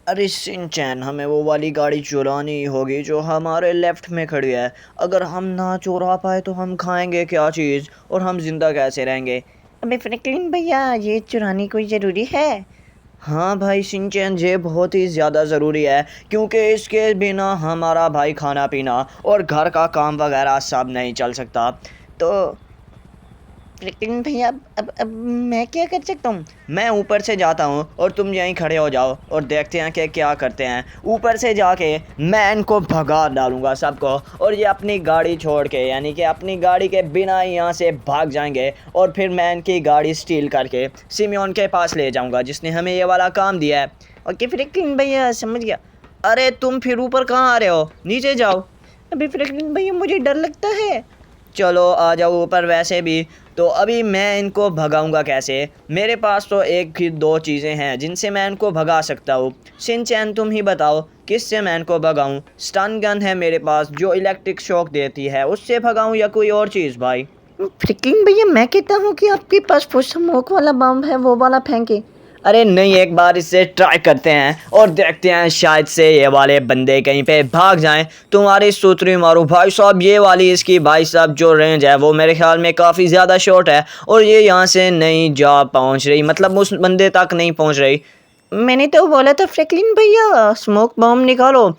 अरे शिनचैन, हमें वो वाली गाड़ी चुरानी होगी जो हमारे लेफ्ट में खड़ी है। अगर हम ना चुरा पाए तो हम खाएंगे क्या चीज़, और हम जिंदा कैसे रहेंगे। अबे फ्रैंकलिन भैया, ये चुरानी कोई ज़रूरी है? हाँ भाई शिनचैन, ये बहुत ही ज़्यादा ज़रूरी है, क्योंकि इसके बिना हमारा भाई खाना पीना और घर का काम वगैरह सब नहीं चल सकता। तो फ्रैंकलिन भैया, अब मैं क्या कर सकता हूँ? मैं ऊपर से जाता हूँ और तुम यहीं खड़े हो जाओ और देखते हैं कि क्या करते हैं। ऊपर से जाके मैं इनको भगा डालूंगा सबको, और ये अपनी गाड़ी छोड़ के, यानी कि अपनी गाड़ी के बिना ही यहाँ से भाग जाएंगे। और फिर मैं इनकी गाड़ी स्टील करके सिमियोन के पास ले जाऊंगा, जिसने हमें ये वाला काम दिया है। ओके फ्रैंकलिन भैया, समझ गया। अरे तुम फिर ऊपर कहाँ आ रहे हो, नीचे जाओ। अबे फ्रैंकलिन भैया, मुझे डर लगता है। चलो आ जाओ ऊपर। वैसे भी तो अभी मैं इनको भगाऊंगा कैसे, मेरे पास तो एक ही दो चीज़ें हैं जिनसे मैं इनको भगा सकता हूँ। शिनचैन तुम ही बताओ किससे मैं इनको भगाऊँ। स्टन गन है मेरे पास जो इलेक्ट्रिक शॉक देती है, उससे भगाऊँ या कोई और चीज़ भाई। फ्रैंकलिन भैया, मैं कहता हूँ कि आपके पास वो स्मोक वाला बम है, वो वाला फेंके। अरे नहीं, एक बार इससे ट्राई करते हैं और देखते हैं, शायद से ये वाले बंदे कहीं पे भाग जाएं। तुम्हारी सूतरी मारू भाई साहब, ये वाली इसकी भाई साहब जो रेंज है वो मेरे ख्याल में काफ़ी ज़्यादा शॉर्ट है, और ये यहाँ से नहीं जा पहुँच रही, मतलब उस बंदे तक नहीं पहुँच रही। मैंने तो बोला था फ्रैंकलिन भैया, स्मोक बम निकालो।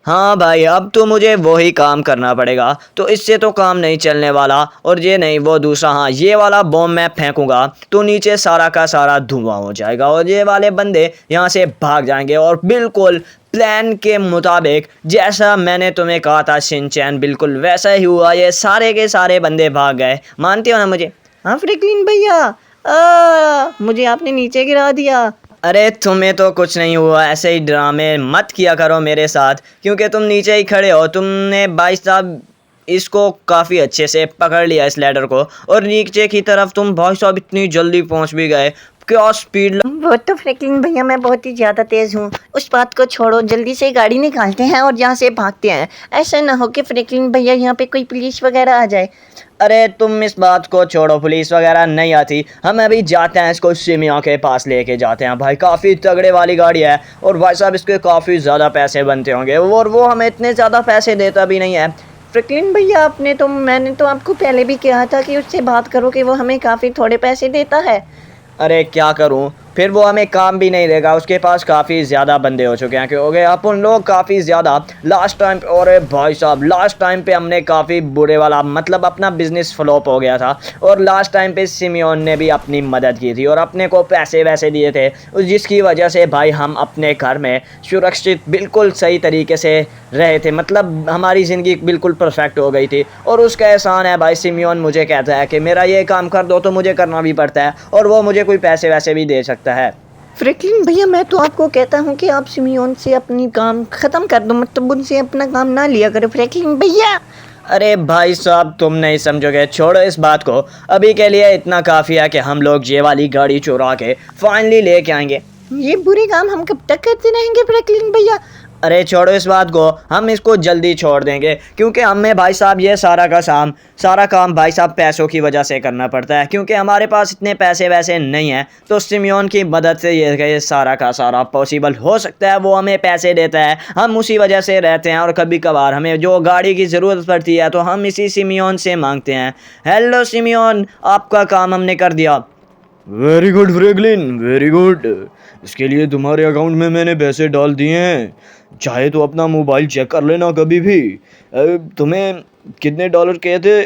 हाँ भाई, अब तो मुझे वही काम करना पड़ेगा, तो इससे तो काम नहीं चलने वाला। और ये नहीं, वो दूसरा, हाँ ये वाला बॉम्ब मैं फेंकूंगा तो नीचे सारा का सारा धुआं हो जाएगा और ये वाले बंदे यहाँ से भाग जाएंगे। और बिल्कुल प्लान के मुताबिक जैसा मैंने तुम्हें कहा था शिनचैन, बिल्कुल वैसा ही हुआ। ये सारे के सारे बंदे भाग गए, मानते हो ना मुझे? हाँ फ्रैंकलिन भैया, मुझे आपने नीचे गिरा दिया। अरे तुम्हें तो कुछ नहीं हुआ, ऐसे ही ड्रामे मत किया करो मेरे साथ, क्योंकि तुम नीचे ही खड़े हो। तुमने भाई साहब इसको काफ़ी अच्छे से पकड़ लिया, इस लैडर को, और नीचे की तरफ तुम भाई साहब इतनी जल्दी पहुंच भी गए। क्या स्पीड! वो तो फ्रैंकलिन भैया, मैं बहुत ही ज़्यादा तेज़ हूँ। उस बात को छोड़ो, जल्दी से गाड़ी निकालते हैं और यहाँ से भागते हैं। ऐसा ना हो कि फ्रैंकलिन भैया यहाँ पे कोई पुलिस वगैरह आ जाए। अरे तुम इस बात को छोड़ो, पुलिस वगैरह नहीं आती। हम अभी जाते हैं, इसको सिमिया के पास लेके जाते हैं भाई। काफ़ी तगड़े वाली गाड़ी है, और भाई साहब इसके काफ़ी ज़्यादा पैसे बनते होंगे, और वो हमें इतने ज़्यादा पैसे देता भी नहीं है। फ्रैंकलिन भैया, मैंने तो आपको पहले भी कहा था कि उससे बात करो कि वो हमें काफ़ी थोड़े पैसे देता है। अरे क्या करूं, फिर वो हमें काम भी नहीं देगा, उसके पास काफ़ी ज़्यादा बंदे हो चुके हैं, क्योंकि अपन लोग काफ़ी ज़्यादा लास्ट टाइम पे, और भाई साहब लास्ट टाइम पे हमने काफ़ी बुरे वाला, मतलब अपना बिजनेस फ्लॉप हो गया था। और लास्ट टाइम पे सिमियोन ने भी अपनी मदद की थी और अपने को पैसे वैसे दिए थे, जिसकी वजह से भाई हम अपने घर में सुरक्षित बिल्कुल सही तरीके से रहे थे, मतलब हमारी ज़िंदगी बिल्कुल परफेक्ट हो गई थी। और उसका एहसान है भाई, सिमियोन मुझे कहता है कि मेरा ये काम कर दो, तो मुझे करना भी पड़ता है, और वो मुझे कोई पैसे वैसे भी दे सकता है। फ्रैंकलिन भैया, मैं तो आपको कहता हूँ कि आप सिमियोन से अपनी काम ख़त्म कर दो, मतलब उनसे अपना काम ना लिया करो फ्रैंकलिन भैया। अरे भाई साहब तुम नहीं समझोगे, छोड़ो इस बात को। अभी के लिए इतना काफ़ी है कि हम लोग ये वाली गाड़ी चुरा के फाइनली लेके आएंगे। ये बुरे काम हम कब तक करते रहेंगे फ्रैंकलिन भैया? अरे छोड़ो इस बात को, हम इसको जल्दी छोड़ देंगे, क्योंकि हमें भाई साहब ये सारा काम भाई साहब पैसों की वजह से करना पड़ता है, क्योंकि हमारे पास इतने पैसे वैसे नहीं हैं। तो सिमियोन की मदद से ये सारा का सारा पॉसिबल हो सकता है। वो हमें पैसे देता है, हम उसी वजह से रहते हैं, और कभी कभार हमें जो गाड़ी की ज़रूरत पड़ती है तो हम इसी सिमियोन से मांगते हैं। हेलो सिमियोन, आपका काम हमने कर दिया। Very good Franklin, very good. इसके लिए तुम्हारे अकाउंट में मैंने पैसे डाल दिए हैं। चाहे तो अपना मोबाइल चेक कर लेना कभी भी। तुम्हें कितने डॉलर कहे थे?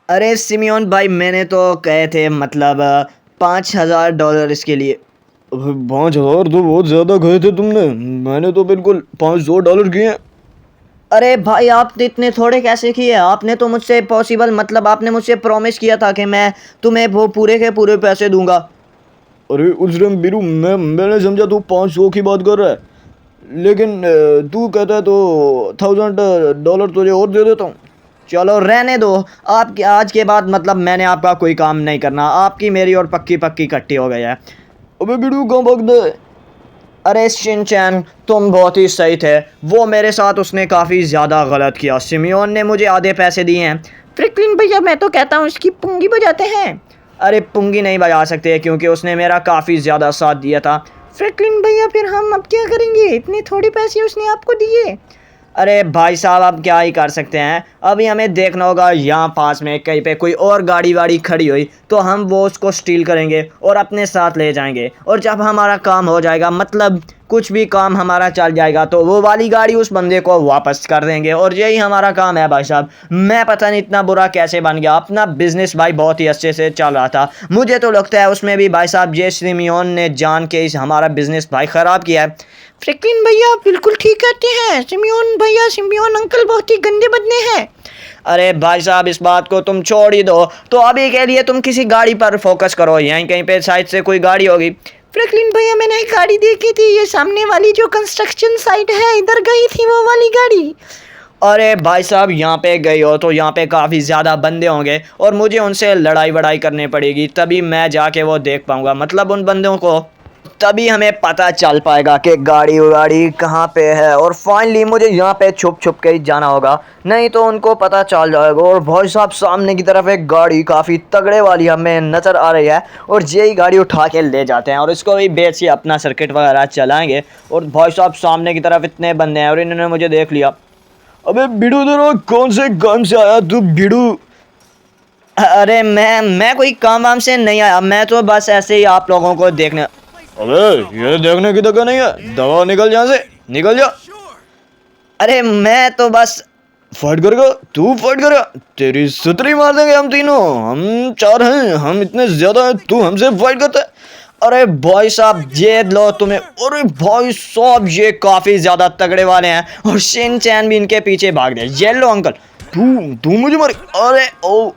अरे सिमियोन भाई, मैंने तो कहे थे, मतलब $5000 इसके लिए। 5,000 तो बहुत ज़्यादा कहे थे तुमने। मैंने तो बिल्कुल $500 किए हैं। अरे भाई, आपने इतने थोड़े कैसे किए? आपने तो मुझसे पॉसिबल, मतलब आपने मुझसे प्रॉमिस किया था कि मैं तुम्हें वो पूरे के पूरे पैसे दूंगा। अरे उस टाइम बीरू, मैंने समझा तू 500 की बात कर रहा है, लेकिन तू कहता है तो $1,000 तुझे और दे देता हूँ। चलो रहने दो, आप आज के बाद मतलब मैंने आपका कोई काम नहीं करना। आपकी मेरी और पक्की पक्की इकट्ठी हो गई है। अबे बीरू, कहाँ भाग दे? अरे शिनचैन, तुम बहुत ही सही थे। वो मेरे साथ उसने काफ़ी ज़्यादा गलत किया। सिमियोन ने मुझे आधे पैसे दिए हैं। फ्रैंकलिन भैया, मैं तो कहता हूँ इसकी पुंगी बजाते हैं। अरे पुंगी नहीं बजा सकते, क्योंकि उसने मेरा काफ़ी ज़्यादा साथ दिया था। फ्रैंकलिन भैया फिर हम अब क्या करेंगे, इतने थोड़े पैसे उसने आपको दिए। अरे भाई साहब अब क्या ही कर सकते हैं, अभी हमें देखना होगा यहाँ पास में कहीं पे कोई और गाड़ी वाड़ी खड़ी हुई तो हम वो उसको स्टील करेंगे और अपने साथ ले जाएंगे, और जब हमारा काम हो जाएगा मतलब कुछ भी काम हमारा चल जाएगा तो वो वाली गाड़ी उस बंदे को वापस कर देंगे, और यही हमारा काम है भाई साहब। मैं पता नहीं इतना बुरा कैसे बन गया, अपना बिजनेस भाई बहुत ही अच्छे से चल रहा था, मुझे तो लगता है उसमें भी भाई साहब ये सिमियोन ने जान के इस हमारा बिजनेस भाई ख़राब किया है। फ्रैंकलिन भैया आप बिल्कुल ठीक कहते हैं, सिमियोन भैया सिमियोन अंकल बहुत ही गंदे बंदे हैं। अरे भाई साहब इस बात को तुम छोड़ ही दो, तो अभी के लिए तुम किसी गाड़ी पर फोकस करो, यहीं कहीं पे साइड से कोई गाड़ी होगी। फ्रैंकलिन भैया मैंने एक गाड़ी देखी थी, ये सामने वाली जो कंस्ट्रक्शन साइट है इधर गई थी वो वाली गाड़ी। अरे भाई साहब यहाँ पे गए हो तो यहाँ पे काफ़ी ज़्यादा बंदे होंगे और मुझे उनसे लड़ाई वड़ाई करनी पड़ेगी, तभी मैं जाके वो देख पाऊँगा, मतलब उन बंदों को, तभी हमें पता चल पाएगा कि गाड़ी वाड़ी कहाँ पे है। और फाइनली मुझे यहाँ पे छुप छुप के ही जाना होगा, नहीं तो उनको पता चल जाएगा। और भाई साहब सामने की तरफ एक गाड़ी काफ़ी तगड़े वाली हमें नज़र आ रही है, और यही गाड़ी उठा के ले जाते हैं और इसको भी बेच के अपना सर्किट वगैरह चलाएँगे। और भाई साहब सामने की तरफ इतने बंदे हैं और इन्होंने मुझे देख लिया। अबे बिडू तेरा कौन से काम से आया तू बिडू? अरे मैं कोई काम वाम से नहीं आया, मैं तो बस ऐसे ही आप लोगों को देखने। अबे ये देखने की जगह नहीं है, दवा निकल यहाँ से, निकल जा। अरे मैं तो बस फाइट करेगा तू, फाइट करेगा, तेरी सुतरी मार देंगे हम तीनों, हम चार हैं, हम इतने ज्यादा हैं, तू हमसे फाइट करता है। अरे भाई साहब ये लो तुम्हें, अरे भाई साहब ये काफ़ी ज़्यादा तगड़े वाले हैं, और शिन चैन भी इनके पीछे भाग गए। ये लो अंकल, तू तू मुझे मारी। अरे ओ,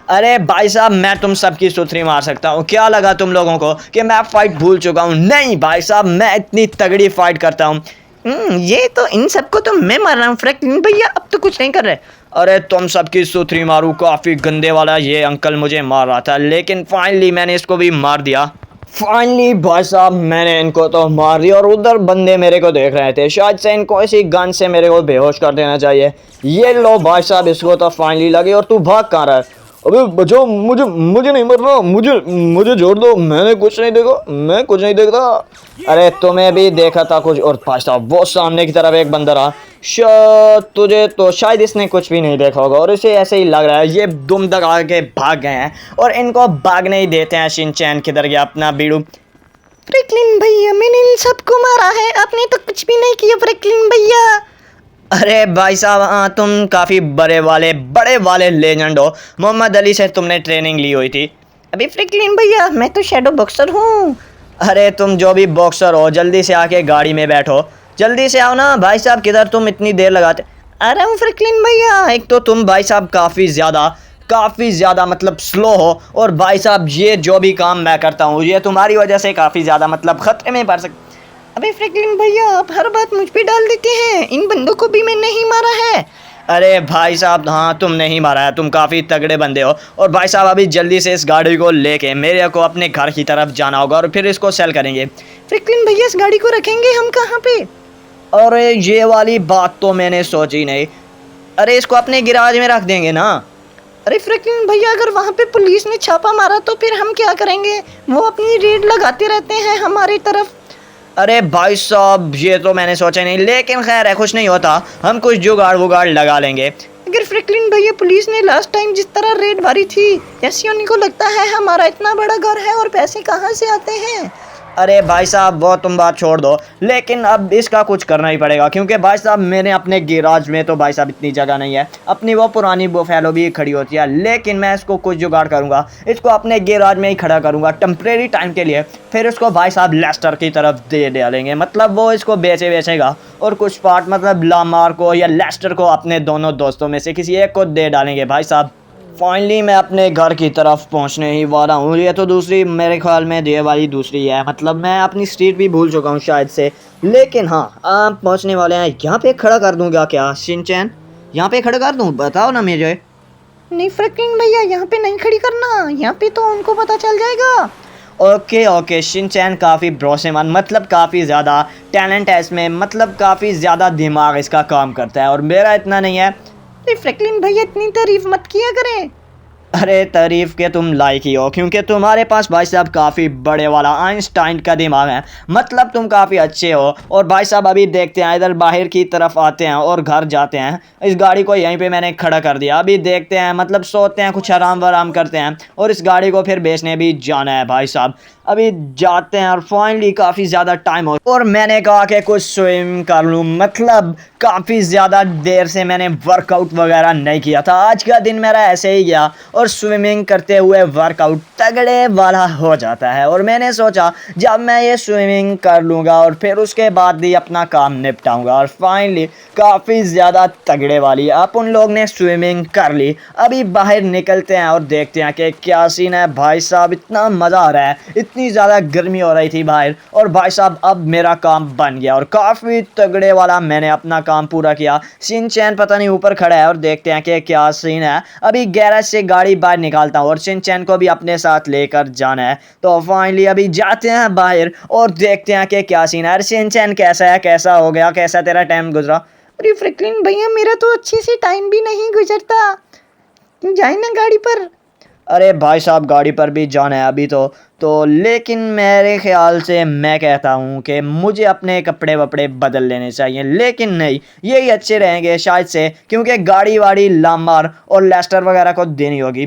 अरे भाई साहब मैं तुम सबकी सुथरी मार सकता हूँ, क्या लगा तुम लोगों को कि मैं फाइट भूल चुका हूँ? नहीं भाई साहब मैं इतनी तगड़ी फाइट करता हूँ। ये तो इन सबको तो मैं मार रहा हूँ फ्रैंकलिन भैया, अब तो कुछ नहीं कर रहे। अरे तुम सबकी सुथरी मारू, काफ़ी गंदे वाला ये अंकल मुझे मार रहा था, लेकिन फाइनली मैंने इसको भी मार दिया। फाइनली भाई साहब मैंने इनको तो मार दिया, और उधर बंदे मेरे को देख रहे थे, शायद से इनको इसी गन से मेरे को बेहोश कर देना चाहिए। ये लो भाई साहब इसको तो फाइनली लगी। और तू भाग कहाँ रहा है? अबे बचाओ, मुझे नहीं मरना, मुझे छोड़ दो, मैंने कुछ नहीं देखा, मैं कुछ नहीं देखता। अरे तुम्हें भी देखा था कुछ, और भाई साहब वो सामने की तरफ एक बंदा रहा, शायद तुझे तो शायद इसने कुछ भी नहीं देखा होगा, और इसे ऐसे ही लग रहा है ये दुम दगा के भाग गए हैं, और इनको भागने ही देते हैं। शिनचैन किधर गया अपना बीड़ू? फ्रैंकलिन भैया मैंने इन सबको मारा है, आपने तो कुछ भी नहीं किया फ्रैंकलिन भैया। अरे भाई साहब हाँ तुम काफ़ी बड़े वाले लेजेंड हो, मोहम्मद अली से तुमने ट्रेनिंग ली हुई थी। अभी फ्रैंकलिन भैया मैं तो शैडो बॉक्सर हूँ। अरे तुम जो भी बॉक्सर हो जल्दी से आके गाड़ी में बैठो, जल्दी से आओ ना भाई साहब, किधर तुम इतनी देर लगाते? आ रहा हूँ फ्रैंकलिन भैया। एक तो तुम भाई साहब काफ़ी ज़्यादा मतलब स्लो हो, और भाई साहब ये जो भी काम मैं करता हूँ ये तुम्हारी वजह से काफ़ी ज़्यादा मतलब ख़तरे में पड़ सकता। अबे फ्रैंकलिन भैया आप हर बात मुझ पे डाल देते हैं, इन बंदों को भी मैं नहीं मारा है। अरे भाई साहब हाँ तुम नहीं मारा है, तुम काफ़ी तगड़े बंदे हो। और भाई साहब अभी जल्दी से इस गाड़ी को लेके मेरे को अपने घर की तरफ जाना होगा, और फिर इसको सेल करेंगे। फ्रैंकलिन भैया इस गाड़ी को रखेंगे हम कहाँ पे? अरे ये वाली बात तो मैंने सोची नहीं, अरे इसको अपने गिराज में रख देंगे ना। अरे फ्रैंकलिन भैया अगर वहाँ पे पुलिस ने छापा मारा तो फिर हम क्या करेंगे? वो अपनी रेड लगाते रहते हैं हमारी तरफ। अरे भाई साहब ये तो मैंने सोचा नहीं, लेकिन खैर है कुछ नहीं होता, हम कुछ जुगाड़ वुगाड़ लगा लेंगे। अगर फ्रैंकलिन भैया पुलिस ने लास्ट टाइम जिस तरह रेड मारी थी, जैसे उनको लगता है हमारा इतना बड़ा घर है और पैसे कहाँ से आते हैं। अरे भाई साहब वो तुम बात छोड़ दो, लेकिन अब इसका कुछ करना ही पड़ेगा, क्योंकि भाई साहब मैंने अपने गैराज में तो भाई साहब इतनी जगह नहीं है, अपनी वो पुरानी बुफेलो भी खड़ी होती है, लेकिन मैं इसको कुछ जुगाड़ करूंगा, इसको अपने गैराज में ही खड़ा करूंगा टेम्परेरी टाइम के लिए, फिर इसको भाई साहब लेस्टर की तरफ दे डालेंगे, मतलब वो इसको बेचेगा, और कुछ पार्ट मतलब लामार को या लेस्टर को अपने दोनों दोस्तों में से किसी एक को दे डालेंगे। भाई साहब फाइनली मैं अपने घर की तरफ पहुंचने ही वाला हूँ, ये तो दूसरी मेरे ख्याल में ये वाली दूसरी है, मतलब मैं अपनी स्ट्रीट भी भूल चुका हूँ शायद से, लेकिन हाँ आप पहुंचने वाले हैं। यहाँ पे खड़ा कर दूँगा क्या शिनचैन? यहाँ पे खड़ा कर दूँ, बताओ ना मुझे। नहीं फ्रैंकलिन भैया यहाँ पे नहीं खड़ी करना, यहाँ पे तो उनको पता चल जाएगा। ओके शिनचैन काफ़ी भरोसेमंद, मतलब काफ़ी ज़्यादा टैलेंट है इसमें, मतलब काफ़ी ज़्यादा दिमाग इसका काम करता है, और मेरा इतना नहीं है। फ्रैंकलिन भैया इतनी तारीफ मत किया करें। अरे तारीफ के तुम लायक ही हो, क्योंकि तुम्हारे पास भाई साहब काफ़ी बड़े वाला आइंस्टाइन का दिमाग है। मतलब तुम काफ़ी अच्छे हो। और भाई साहब अभी देखते हैं, इधर बाहर की तरफ आते हैं और घर जाते हैं। इस गाड़ी को यहीं पे मैंने खड़ा कर दिया। अभी देखते हैं, मतलब सोते हैं, कुछ आराम वाराम करते हैं और इस गाड़ी को फिर बेचने भी जाना है भाई साहब। अभी जाते हैं और फाइनली काफ़ी ज़्यादा टाइम हो और मैंने कहा कि कुछ स्विम कर लूँ। मतलब काफ़ी ज़्यादा देर से मैंने वर्कआउट वगैरह नहीं किया था। आज का दिन मेरा ऐसे ही गया और स्विमिंग करते हुए वर्कआउट तगड़े वाला हो जाता है। और मैंने सोचा जब मैं ये स्विमिंग कर लूँगा और फिर उसके बाद ही अपना काम निपटाऊँगा। और फाइनली काफ़ी ज़्यादा तगड़े वाली अपन लोग ने स्विमिंग कर ली। अभी बाहर निकलते हैं और देखते हैं कि क्या सीन है भाई साहब। इतना मज़ा आ रहा है, इतनी ज़्यादा गर्मी हो रही थी बाहर और भाई साहब अब मेरा काम बन गया और काफ़ी तगड़े वाला मैंने अपना काम पूरा किया। शिनचैन पता नहीं ऊपर खड़ा है और देखते हैं कि क्या सीन है। अभी गैरेज से गाड़ी बाहर निकालता हूँ और शिनचैन को भी अपने साथ लेकर जाना है। तो फाइनली अभी जाते हैं बाहर और देखते हैं कि क्या सीन है। अरे शिनचैन कैसा है, कैसा हो गया, कैसा तेरा टाइम गुजरा? अरे फ्रैंकलिन भैया मेरा तो अच्छे से टाइम भी नहीं गुजरता, जाए ना गाड़ी पर। अरे भाई साहब गाड़ी पर भी जाना है अभी तो लेकिन मेरे ख्याल से मैं कहता हूँ कि मुझे अपने कपड़े वपड़े बदल लेने चाहिए। लेकिन नहीं, यही अच्छे रहेंगे शायद से, क्योंकि गाड़ी वाड़ी लामार और लेस्टर वगैरह को देनी होगी।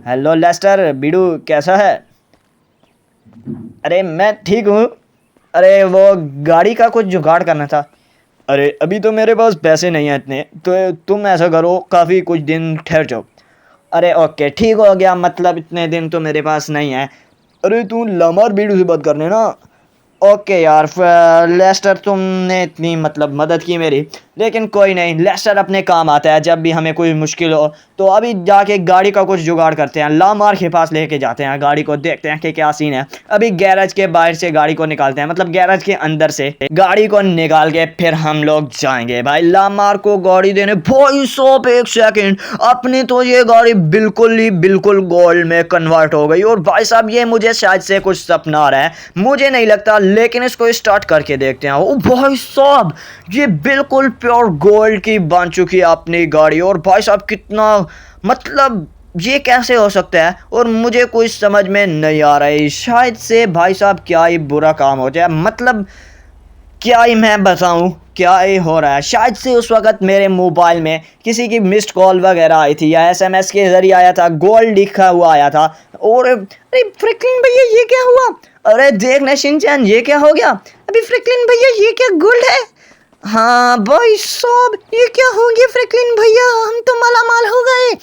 हेलो लेस्टर, बीडू कैसा है? अरे मैं ठीक हूँ। अरे वो गाड़ी का कुछ जुगाड़ करना था। अरे अभी तो मेरे पास पैसे नहीं हैं इतने, तो तुम ऐसा करो, काफ़ी कुछ दिन ठहर जाओ। अरे ओके ठीक हो गया, मतलब इतने दिन तो मेरे पास नहीं है। अरे तू लामार बीडू से बात करने ना। ओके यार लेस्टर, तुमने इतनी मतलब मदद की मेरी, लेकिन कोई नहीं, लेस्टर अपने काम आता है जब भी हमें कोई मुश्किल हो। तो अभी जाके गाड़ी का कुछ जुगाड़ करते हैं, लामार के पास लेके जाते हैं गाड़ी को, देखते हैं कि क्या सीन है। अभी गैरेज के बाहर से गाड़ी को निकालते हैं, मतलब गैरेज के अंदर से गाड़ी को निकाल के फिर हम लोग जाएंगे भाई लामार को गाड़ी देने। भाई साहब एक सेकेंड, अपनी तो ये गाड़ी बिल्कुल गोल्ड में कन्वर्ट हो गई। और भाई साहब ये मुझे शायद से कुछ सपना आ रहा है, मुझे नहीं लगता, लेकिन इसको स्टार्ट करके देखते हैं। ओ भाई साहब ये बिल्कुल प्योर गोल्ड की बन चुकी है अपनी गाड़ी। और भाई साहब कितना, मतलब ये कैसे हो सकता है और मुझे कुछ समझ में नहीं आ रहा है। शायद से भाई साहब क्या ही बुरा काम हो जाए, मतलब क्या ही मैं बताऊं क्या ही हो रहा है। शायद से उस वक्त मेरे मोबाइल में किसी की मिस्ड कॉल वगैरह आई थी या एसएमएस के जरिए आया था, गोल्ड लिखा हुआ आया था। और अरे फ्रैंकलिन भैया ये क्या हुआ? अरे देख ना शिनचैन, ये क्या हो गया? अभी फ्रैंकलिन भैया ये क्या गोल्ड है? हाँ भाई साहब ये क्या हो गया फ्रैंकलिन भैया, हम तो मालामाल हो गए।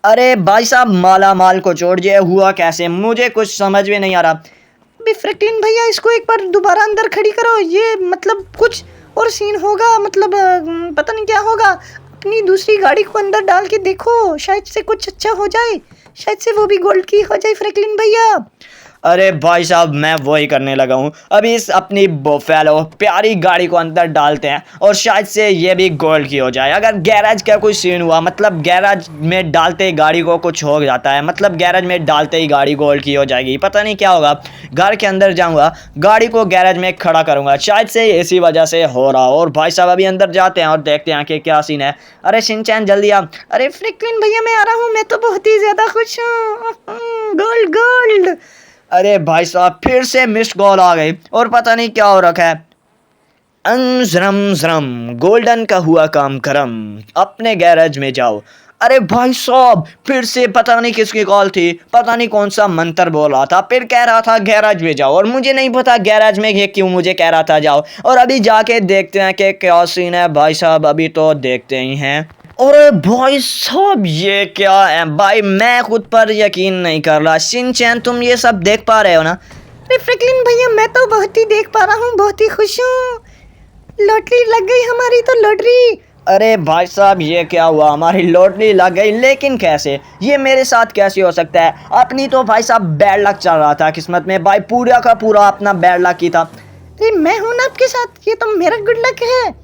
अरे भाई साहब माला माल को छोड़, ये हुआ कैसे, मुझे कुछ समझ में नहीं आ रहा। अभी फ्रैंकलिन भैया इसको एक बार दोबारा अंदर खड़ी करो, ये मतलब कुछ और सीन होगा, मतलब पता नहीं क्या होगा। अपनी दूसरी गाड़ी को अंदर डाल के देखो, शायद से कुछ अच्छा हो जाए, शायद से वो भी गोल्ड की हो जाए फ्रैंकलिन भैया। अरे भाई साहब मैं वही करने लगा हूँ। अभी इस अपनी बोफेलो प्यारी गाड़ी को अंदर डालते हैं और शायद से ये भी गोल्ड की हो जाए। अगर गैराज का कोई सीन हुआ, मतलब गैराज में डालते ही गाड़ी को कुछ हो जाता है, मतलब गैराज में डालते ही गाड़ी गोल्ड की हो जाएगी, पता नहीं क्या होगा। घर के अंदर जाऊँगा, गाड़ी को गैराज में खड़ा करूँगा, शायद से इसी वजह से हो रहा हो। और भाई साहब अभी अंदर जाते हैं और देखते हैं कि क्या सीन है। अरे शिनचैन जल्दी आ। अरे फ्रैंकलिन भैया मैं आ रहा हूँ, मैं तो बहुत ही ज़्यादा खुश हूँ। Gold gold. अरे भाई साहब फिर से मिस्ड कॉल आ गई और पता नहीं क्या हो रखा है। अनजरम जरम गोल्डन का हुआ काम करम, अपने गैरेज में जाओ। अरे भाई साहब फिर से पता नहीं किसकी कॉल थी, पता नहीं कौन सा मंत्र बोल रहा था, फिर कह रहा था गैराज में जाओ। और मुझे नहीं पता गैराज में ये क्यों मुझे कह रहा था जाओ। और अभी जाके देखते हैं कि क्या सीन है भाई साहब, अभी तो देखते ही हैं। अरे भाई साहब ये क्या है भाई, मैं खुद पर यकीन नहीं कर रहा। शिनचैन तुम ये सब देख पा रहे हो ना? अरे फ्रैंकलिन भैया मैं तो बहुत ही देख पा रहा हूँ, बहुत ही खुश हूँ। लॉटरी लग गई हमारी तो, लॉटरी। अरे भाई साहब ये क्या हुआ, हमारी लॉटरी लग गई, लेकिन कैसे, ये मेरे साथ कैसे हो सकता है? अपनी तो भाई साहब बैड लक चल रहा था किस्मत में भाई, पूरा का पूरा अपना बैड लक ही था। अरे मैं हूँ ना आपके साथ, ये तो मेरा गुड लक है।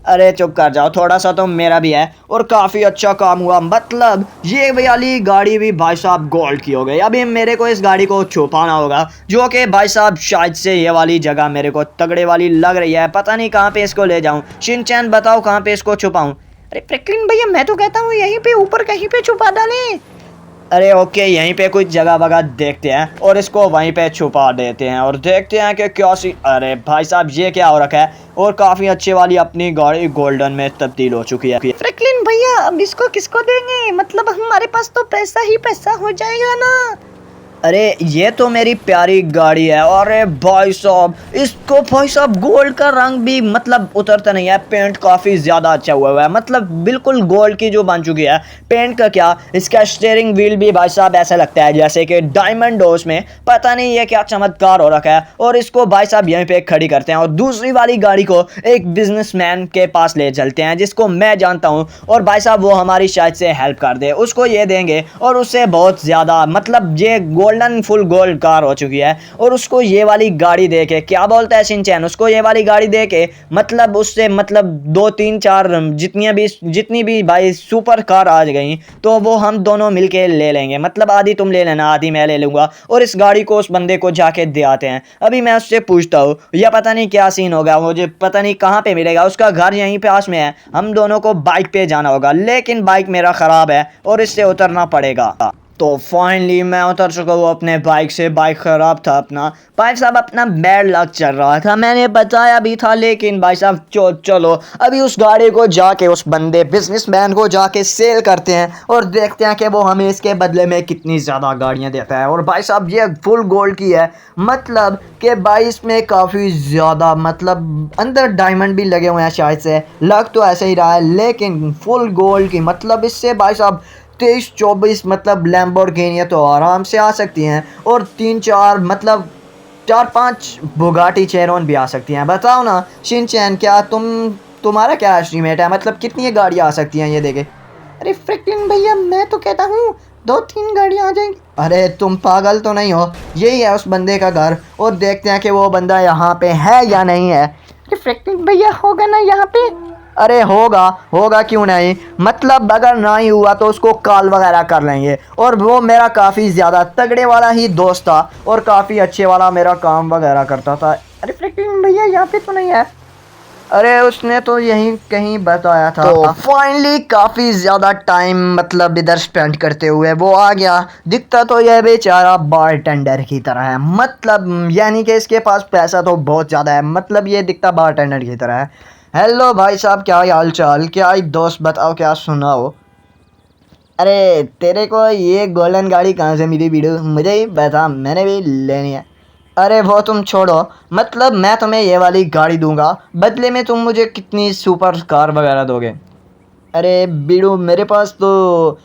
अरे चुप कर जाओ, थोड़ा सा तो मेरा भी है। और काफ़ी अच्छा काम हुआ, मतलब ये वाली गाड़ी भी भाई साहब गोल्ड की हो गई। अभी मेरे को इस गाड़ी को छुपाना होगा, जो कि भाई साहब शायद से ये वाली जगह मेरे को तगड़े वाली लग रही है। पता नहीं कहाँ पे इसको ले जाऊँ। शिनचैन बताओ कहाँ पे इसको छुपाऊँ? अरे फ्रैंकलिन भैया मैं तो कहता हूँ यहीं पे ऊपर कहीं पे छुपा डालें। अरे ओके, यहीं पे कुछ जगह वगह देखते हैं और इसको वहीं पे छुपा देते हैं और देखते हैं कि क्या सी। अरे भाई साहब, ये क्या हो रखा है? और काफ़ी अच्छे वाली अपनी गाड़ी गोल्डन में तब्दील हो चुकी है। फ्रैंकलिन भैया अब इसको किसको देंगे? मतलब हमारे पास तो पैसा ही पैसा हो जाएगा ना। अरे ये तो मेरी प्यारी गाड़ी है। अरे भाई साहब, इसको भाई साहब गोल्ड का रंग भी मतलब उतरता नहीं है। पेंट काफ़ी ज़्यादा अच्छा हुआ है, मतलब बिल्कुल गोल्ड की जो बन चुकी है। पेंट का क्या, इसका स्टीयरिंग व्हील भी भाई साहब ऐसा लगता है जैसे कि डायमंड हो उसमें। पता नहीं ये क्या चमत्कार हो रखा है। और इसको भाई साहब यहीं पे खड़ी करते हैं और दूसरी वाली गाड़ी को एक बिजनेसमैन के पास ले चलते हैं जिसको मैं जानता हूँ। और भाई साहब वो हमारी शायद से हेल्प कर दे, उसको ये देंगे और उससे बहुत ज़्यादा मतलब ये गोल्डन फुल गोल्ड कार हो चुकी है। और उसको ये वाली गाड़ी दे के, क्या बोलता है शिनचैन, उसको ये वाली गाड़ी दे के मतलब उससे मतलब 2 3 4 जितनी भी भाई सुपर कार आ गई तो वो हम दोनों मिलके ले लेंगे। मतलब आधी तुम ले लेना, आधी मैं ले लूँगा। और इस गाड़ी को उस बंदे को जाके दे आते हैं। अभी मैं उससे पूछता हूँ, या पता नहीं क्या सीन होगा, मुझे पता नहीं कहाँ पे मिलेगा। उसका घर यहीं पास में है। हम दोनों को बाइक पे जाना होगा, लेकिन बाइक मेरा ख़राब है और इससे उतरना पड़ेगा। तो फाइनली मैं उतर चुका हूँ अपने बाइक से। बाइक ख़राब था अपना। भाई साहब अपना बैड लक चल रहा था, मैंने बताया भी था। लेकिन भाई साहब चलो अभी उस गाड़ी को जाके उस बंदे बिजनेसमैन को जाके सेल करते हैं और देखते हैं कि वो हमें इसके बदले में कितनी ज़्यादा गाड़ियाँ देता है। और भाई साहब ये फुल गोल्ड की है, मतलब कि भाई इसमें काफ़ी ज़्यादा मतलब अंदर डायमंड भी लगे हुए हैं शायद से, लग तो ऐसे ही रहा है। लेकिन फुल गोल्ड की मतलब इससे भाई साहब 23 24 मतलब लैम्बोर्गिनी तो आराम से आ सकती हैं। और 3 4 मतलब 4 5 बुगाटी चेरोन भी आ सकती हैं। बताओ ना शिनचैन, क्या तुम्हारा क्या एस्टीमेट है, मतलब कितनी गाड़ियाँ आ सकती हैं ये देखे? अरे फ्रैंकलिन भैया मैं तो कहता हूँ 2 3 गाड़ियाँ आ जाएंगी। अरे तुम पागल तो नहीं हो? यही है उस बंदे का घर और देखते हैं कि वो बंदा यहाँ पे है या नहीं है। अरे फ्रैंकलिन भैया होगा ना यहाँ पे? अरे होगा क्यों नहीं, मतलब अगर ना ही हुआ तो उसको कॉल वगैरह कर लेंगे। और वो मेरा काफ़ी ज़्यादा तगड़े वाला ही दोस्त था और काफ़ी अच्छे वाला मेरा काम वगैरह करता था। अरे फ्रैंकलिन भैया यहाँ पे तो नहीं है। अरे उसने तो यहीं कहीं बताया था। तो फाइनली काफ़ी ज़्यादा टाइम मतलब इधर स्पेंड करते हुए वो आ गया। दिखता तो यह बेचारा बारटेंडर की तरह है, मतलब यानी कि इसके पास पैसा तो बहुत ज़्यादा है, मतलब ये दिखता बारटेंडर की तरह है। हेलो भाई साहब, क्या हाल चाल, क्या एक दोस्त बताओ, क्या सुनाओ? अरे तेरे को ये गोल्डन गाड़ी कहाँ से मिली बीडू, मुझे ही बता, मैंने भी लेनी है। अरे वो तुम छोड़ो, मतलब मैं तुम्हें ये वाली गाड़ी दूंगा, बदले में तुम मुझे कितनी सुपर कार वगैरह दोगे? अरे बीडू मेरे पास तो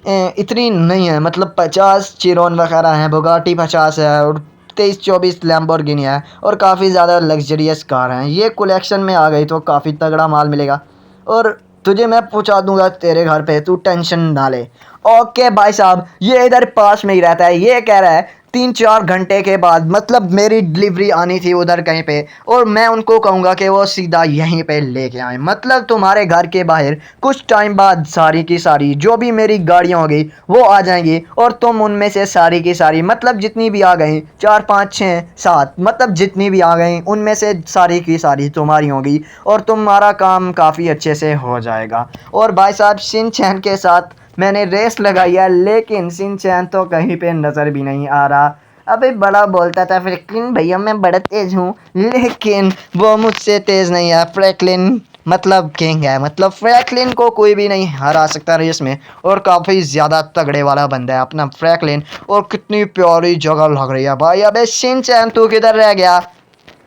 इतनी नहीं है, मतलब 50 चिरोन वगैरह हैं, बुगाटी 50 है और 23 24 लैम्बोर्गिनी है और काफ़ी ज़्यादा लग्जरियस कार हैं। ये कलेक्शन में आ गई तो काफ़ी तगड़ा माल मिलेगा और तुझे मैं पहुंचा दूंगा तेरे घर पे, तू टेंशन ना ले। ओके भाई साहब, ये इधर पास में ही रहता है। ये कह रहा है 3 4 घंटे के बाद, मतलब मेरी डिलीवरी आनी थी उधर कहीं पे, और मैं उनको कहूँगा कि वो सीधा यहीं पे लेके आए, मतलब तुम्हारे घर के बाहर कुछ टाइम बाद सारी की सारी जो भी मेरी गाड़ियाँ हो गई वो आ जाएंगी और तुम उनमें से सारी की सारी मतलब जितनी भी आ गई 4 5 6 7 मतलब जितनी भी आ गई उनमें से सारी की सारी तुम्हारी होगी और तुम्हारा काम काफ़ी अच्छे से हो जाएगा। और भाई साहब शिनचैन के साथ मैंने रेस लगाई है, लेकिन शिनचैन तो कहीं पे नज़र भी नहीं आ रहा। अबे बड़ा बोलता था फ्रैंकलिन भैया मैं बड़ा तेज़ हूँ, लेकिन वो मुझसे तेज़ नहीं है। फ्रैंकलिन मतलब किंग है, मतलब फ्रैंकलिन को कोई भी नहीं हरा सकता रेस में और काफ़ी ज़्यादा तगड़े वाला बंदा है अपना फ्रैंकलिन। और कितनी प्यारी जगह लग रही है भाई। अबे शिनचैन तू किधर रह गया?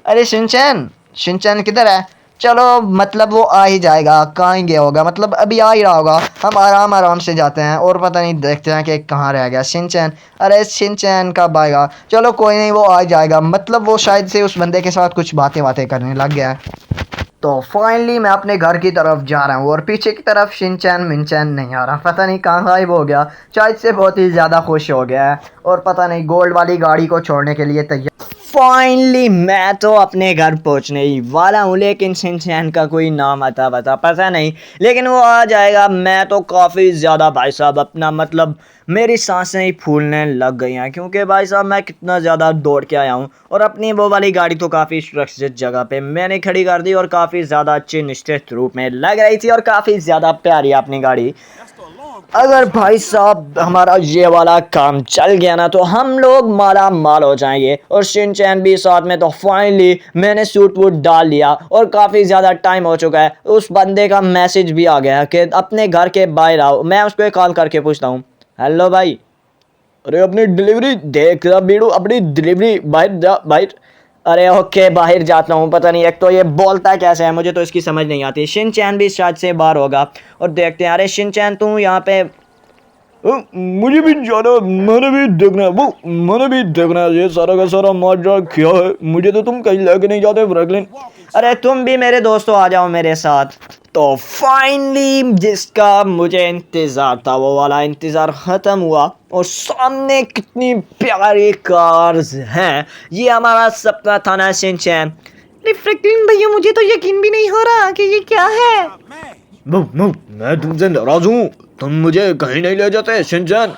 अरे शिनचैन किधर है? चलो मतलब वो आ ही जाएगा, कहाँ ही गया होगा, मतलब अभी आ ही रहा होगा। हम आराम से जाते हैं और पता नहीं देखते हैं कि कहाँ रह गया शिनचैन। अरे शिनचैन कब आएगा? चलो कोई नहीं, वो आ जाएगा, मतलब वो शायद से उस बंदे के साथ कुछ बातें करने लग गया है। तो फाइनली मैं अपने घर की तरफ जा रहा हूँ और पीछे की तरफ शिनचैन मिनचैन नहीं आ रहा, पता नहीं कहाँ गायब हो गया। शायद से बहुत ही ज़्यादा खुश हो गया है और पता नहीं गोल्ड वाली गाड़ी को छोड़ने के लिए तैयार। फाइनली मैं तो अपने घर पहुंचने ही वाला हूँ, लेकिन शिनचैन का कोई नाम आता बता पता नहीं, लेकिन वो आ जाएगा। मैं तो काफ़ी ज़्यादा भाई साहब अपना मतलब मेरी सांसें ही फूलने लग गई हैं, क्योंकि भाई साहब मैं कितना ज़्यादा दौड़ के आया हूँ। और अपनी वो वाली गाड़ी तो काफ़ी सुरक्षित जगह पे मैंने खड़ी कर दी और काफ़ी ज़्यादा अच्छे निश्चित रूप में लग रही थी और काफ़ी ज़्यादा प्यारी अपनी गाड़ी। अगर भाई साहब हमारा ये वाला काम चल गया ना तो हम लोग माला माल हो जाएंगे। और शिनचैन भी साथ में। तो फाइनली मैंने सूट वूट डाल लिया और काफ़ी ज़्यादा टाइम हो चुका है। उस बंदे का मैसेज भी आ गया है कि अपने घर के बाहर आओ। मैं उसको एक कॉल करके पूछता हूँ, हेलो भाई। अरे अपनी डिलीवरी देख रहा बीड़ू, अपनी डिलीवरी बाहर जा बाहर। अरे ओके बाहर जाता हूँ। पता नहीं एक तो ये बोलता कैसे है, मुझे तो इसकी समझ नहीं आती। शिनचैन भी शायद से बाहर होगा और देखते हैं। अरे शिनचैन तू यहाँ पे मुझे भी जाना, मैंने भी देखना है वो, मैंने भी देखना है। ये सारा का सारा माजरा क्या है, मुझे तो तुम कहीं लेके नहीं जाते फ्रैंकलिन। अरे तुम भी मेरे दोस्तों आ जाओ मेरे साथ। तो फाइनली जिसका मुझे इंतज़ार था वो वाला इंतज़ार ख़त्म हुआ और सामने कितनी प्यारी कार्स हैं। ये हमारा सपना था ना शिनचैन। अरे फ्रैंकलिन भैया मुझे तो यकीन भी नहीं हो रहा कि ये क्या है। मैं तुमसे नाराज हूँ, तुम मुझे कहीं नहीं ले जाते शिनचैन।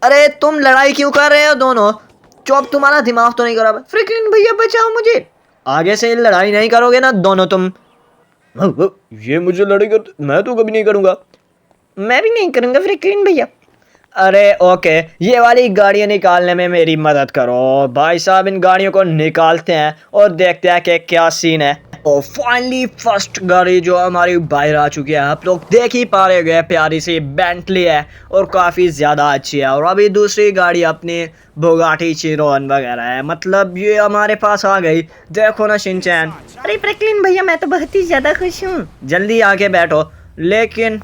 अरे तुम लड़ाई क्यों कर रहे हो दोनों? चुप, तुम्हारा दिमाग तो नहीं खराब? फ्रैंकलिन भैया बचाओ मुझे। आगे से लड़ाई नहीं करोगे ना दोनों तुम? ये मुझे लड़ाई कर, मैं तो कभी नहीं करूँगा। मैं भी नहीं करूँगा फ्रैंकलिन भैया। अरे ओके, ये वाली गाड़ियाँ निकालने में मेरी मदद करो भाई साहब। इन गाड़ियों को निकालते हैं और देखते हैं कि क्या सीन है। और फाइनली फर्स्ट गाड़ी जो हमारी बाहर आ चुकी है। आप लोग देख ही पा रहे होंगे, प्यारी सी बेंटली है और काफ़ी ज़्यादा अच्छी है। और अभी दूसरी गाड़ी अपनी बुगाटी चिरोन वगैरह है। मतलब ये हमारे पास आ गई। देखो ना शिनचैन। अरे फ्रैंकलिन भैया मैं तो बहुत ही ज़्यादा खुश हूँ। जल्दी आके बैठो। लेकिन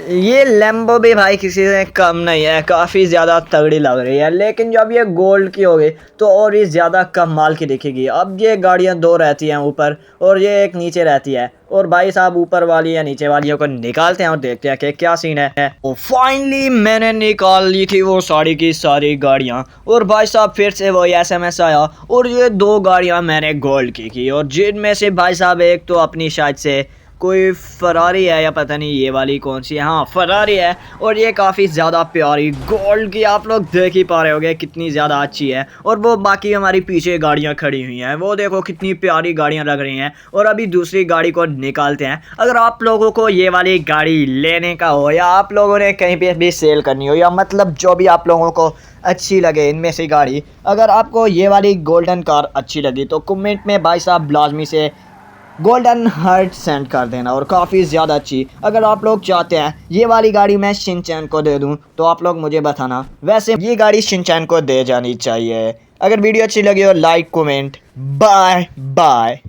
ये लैम्बो भी भाई किसी से कम नहीं है, काफ़ी ज़्यादा तगड़ी लग रही है। लेकिन जब ये गोल्ड की होगी तो और ही ज़्यादा कमाल की दिखेगी। अब ये गाड़ियाँ दो रहती हैं ऊपर और ये एक नीचे रहती है। और भाई साहब ऊपर वाली या नीचे वालियों को निकालते हैं और देखते हैं कि क्या सीन है। और फाइनली मैंने निकाल ली थी वो सारी की सारी गाड़ियाँ। और भाई साहब फिर से वही SMS आया और ये दो गाड़ियाँ मैंने गोल्ड की और जिनमें से भाई साहब एक तो अपनी शायद से कोई फरारी है या पता नहीं ये वाली कौन सी है। हाँ फरारी है और ये काफ़ी ज़्यादा प्यारी गोल्ड की, आप लोग देख ही पा रहे होंगे कितनी ज़्यादा अच्छी है। और वो बाकी हमारी पीछे गाड़ियाँ खड़ी हुई हैं, वो देखो कितनी प्यारी गाड़ियाँ लग रही हैं। और अभी दूसरी गाड़ी को निकालते हैं। अगर आप लोगों को ये वाली गाड़ी लेने का हो या आप लोगों ने कहीं पे भी सेल करनी हो या मतलब जो भी आप लोगों को अच्छी लगे इनमें से गाड़ी, अगर आपको ये वाली गोल्डन कार अच्छी लगी तो कमेंट में भाई साहब लाजमी से गोल्डन हार्ट सेंड कर देना। और काफ़ी ज़्यादा अच्छी अगर आप लोग चाहते हैं ये वाली गाड़ी मैं शिनचैन को दे दूं तो आप लोग मुझे बताना। वैसे ये गाड़ी शिनचैन को दे जानी चाहिए। अगर वीडियो अच्छी लगी हो लाइक कमेंट। Bye bye.